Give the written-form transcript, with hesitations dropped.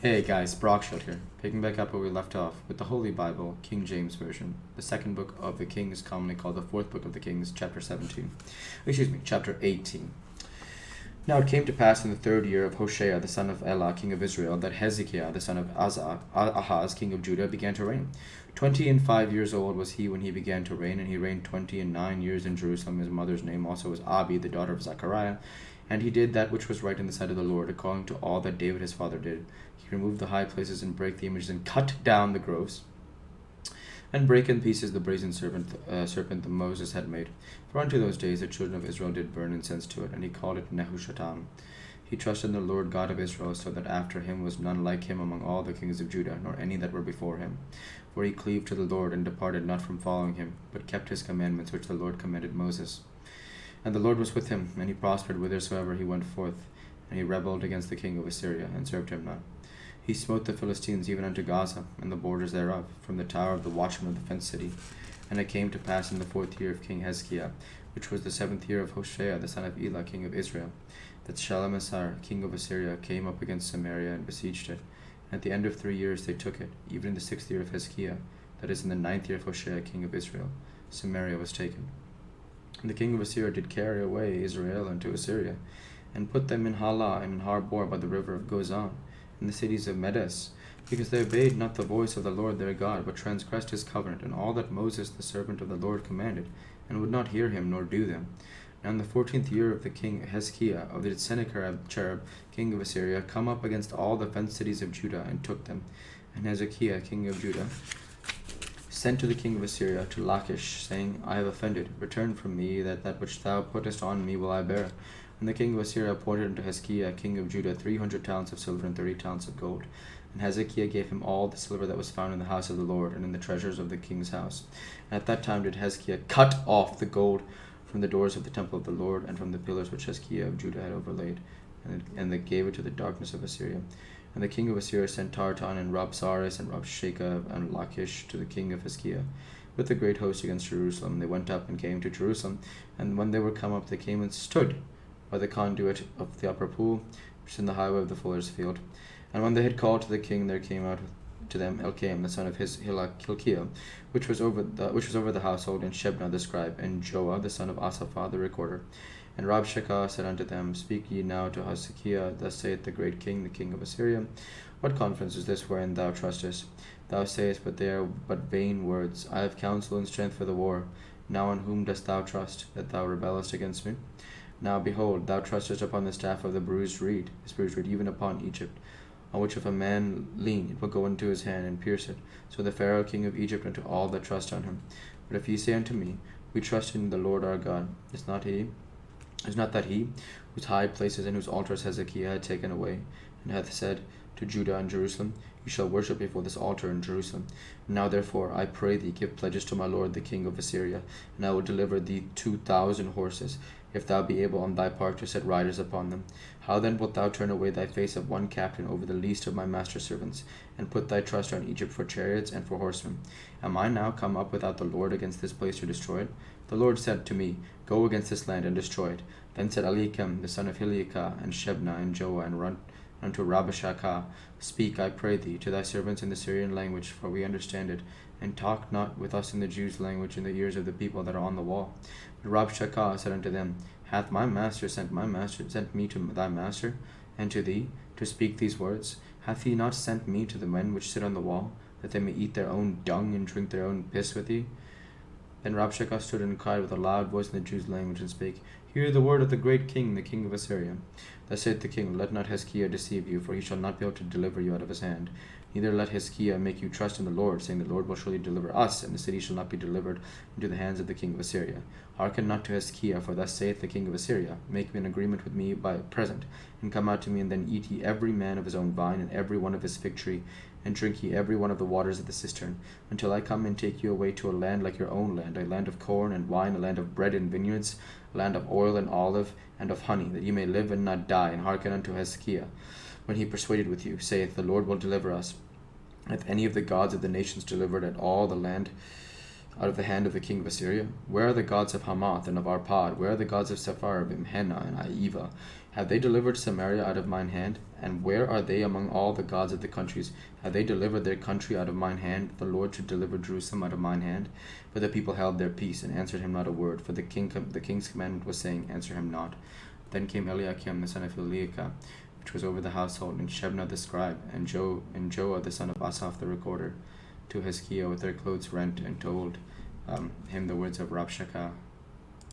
Hey guys, Brockshield here, picking back up where we left off with the Holy Bible, King James Version, the second book of the Kings, commonly called the fourth book of the Kings, chapter 18. Now it came to pass in the third year of Hoshea the son of Elah, king of Israel, that Hezekiah the son of Ahaz, king of Judah, began to reign. 25 years old was he when he began to reign, and he reigned 29 years in Jerusalem. His mother's name also was Abi, the daughter of Zechariah. And he did that which was right in the sight of the Lord, according to all that David his father did. He removed the high places and brake the images and cut down the groves, and brake in pieces the brazen serpent that Moses had made. For unto those days the children of Israel did burn incense to it, and he called it Nehushtan. He trusted in the Lord God of Israel, so that after him was none like him among all the kings of Judah, nor any that were before him. For he cleaved to the Lord, and departed not from following him, but kept his commandments which the Lord commanded Moses. And the Lord was with him, and he prospered whithersoever he went forth. And he rebelled against the king of Assyria, and served him not. He smote the Philistines even unto Gaza, and the borders thereof, from the tower of the watchman of the fenced city. And it came to pass in the 4th year of King Hezekiah, which was the 7th year of Hoshea the son of Elah, king of Israel, that Shalmaneser, king of Assyria, came up against Samaria and besieged it. And at the end of 3 years they took it, even in the 6th year of Hezekiah, that is in the 9th year of Hoshea, king of Israel. Samaria was taken. And the king of Assyria did carry away Israel unto Assyria, and put them in Halah and in Harbor by the river of Gozan, in the cities of Medes, because they obeyed not the voice of the Lord their God, but transgressed his covenant, and all that Moses the servant of the Lord commanded, and would not hear him nor do them. Now in the 14th year of the king Hezekiah, of the Sennacherib, king of Assyria, come up against all the fenced cities of Judah, and took them. And Hezekiah, king of Judah, sent to the king of Assyria to Lachish, saying, I have offended, return from me, that which thou puttest on me will I bear. And the king of Assyria appointed unto Hezekiah, king of Judah, 300 talents of silver and 30 talents of gold. And Hezekiah gave him all the silver that was found in the house of the Lord, and in the treasures of the king's house. And at that time did Hezekiah cut off the gold from the doors of the temple of the Lord, and from the pillars which Hezekiah of Judah had overlaid, and they gave it to the darkness of Assyria. And the king of Assyria sent Tartan and Rabsaris and Rabshakeh and Lachish to the king of Hezekiah with a great host against Jerusalem. They went up and came to Jerusalem, and when they were come up, they came and stood by the conduit of the upper pool, which is in the highway of the fuller's field. And when they had called to the king, there came out to them Elkaim the son of Hilkiah, which was over the household, and Shebna the scribe, and Joah the son of Asaph the recorder. And Rabshakeh said unto them, Speak ye now to Hezekiah, thus saith the great king, the king of Assyria, What conference is this wherein thou trustest? Thou sayest, but they are but vain words. I have counsel and strength for the war. Now on whom dost thou trust, that thou rebellest against me? Now behold, thou trustest upon the staff of the bruised reed, even upon Egypt, on which if a man lean, it will go into his hand and pierce it. So the Pharaoh king of Egypt unto all that trust on him. But if ye say unto me, We trust in the Lord our God, is not that he, whose high places and whose altars Hezekiah had taken away, and hath said to Judah and Jerusalem, You shall worship before this altar in Jerusalem. Now therefore, I pray thee, give pledges to my lord the king of Assyria, and I will deliver thee 2,000 horses, if thou be able on thy part to set riders upon them. How then wilt thou turn away thy face of one captain over the least of my master's servants, and put thy trust on Egypt for chariots and for horsemen? Am I now come up without the Lord against this place to destroy it? The Lord said to me, Go against this land and destroy it. Then said Eliakim the son of Hilkiah, and Shebna, and Joah, and run unto Rabshakeh, Speak, I pray thee, to thy servants in the Syrian language, for we understand it, and talk not with us in the Jews' language in the ears of the people that are on the wall. But Rabshakeh said unto them, Hath my master sent me to thy master, and to thee, to speak these words? Hath he not sent me to the men which sit on the wall, that they may eat their own dung and drink their own piss with thee? Then Rabshakeh stood and cried with a loud voice in the Jews' language, and spake, Hear the word of the great king, the king of Assyria. Thus saith the king, Let not Hezekiah deceive you, for he shall not be able to deliver you out of his hand. Neither let Hezekiah make you trust in the Lord, saying, The Lord will surely deliver us, and the city shall not be delivered into the hands of the king of Assyria. Hearken not to Hezekiah, for thus saith the king of Assyria, Make me an agreement with me by present, and come out to me, and then eat ye every man of his own vine, and every one of his fig tree, and drink ye every one of the waters of the cistern, until I come and take you away to a land like your own land, a land of corn and wine, a land of bread and vineyards, a land of oil and olive, and of honey, that ye may live and not die. And hearken unto Hezekiah, when he persuaded with you, saith, The Lord will deliver us. Hath any of the gods of the nations delivered at all the land out of the hand of the king of Assyria? Where are the gods of Hamath and of Arpad? Where are the gods of Sepharvaim, Hena, and Aiva? Have they delivered Samaria out of mine hand? And where are they among all the gods of the countries? Have they delivered their country out of mine hand? The Lord should deliver Jerusalem out of mine hand. But the people held their peace, and answered him not a word. For the king's commandment was saying, Answer him not. Then came Eliakim the son of Hilkiah, which was over the household, and Shebna the scribe, and Joah the son of Asaph the recorder, to Hezekiah with their clothes rent, and told him the words of Rabshakeh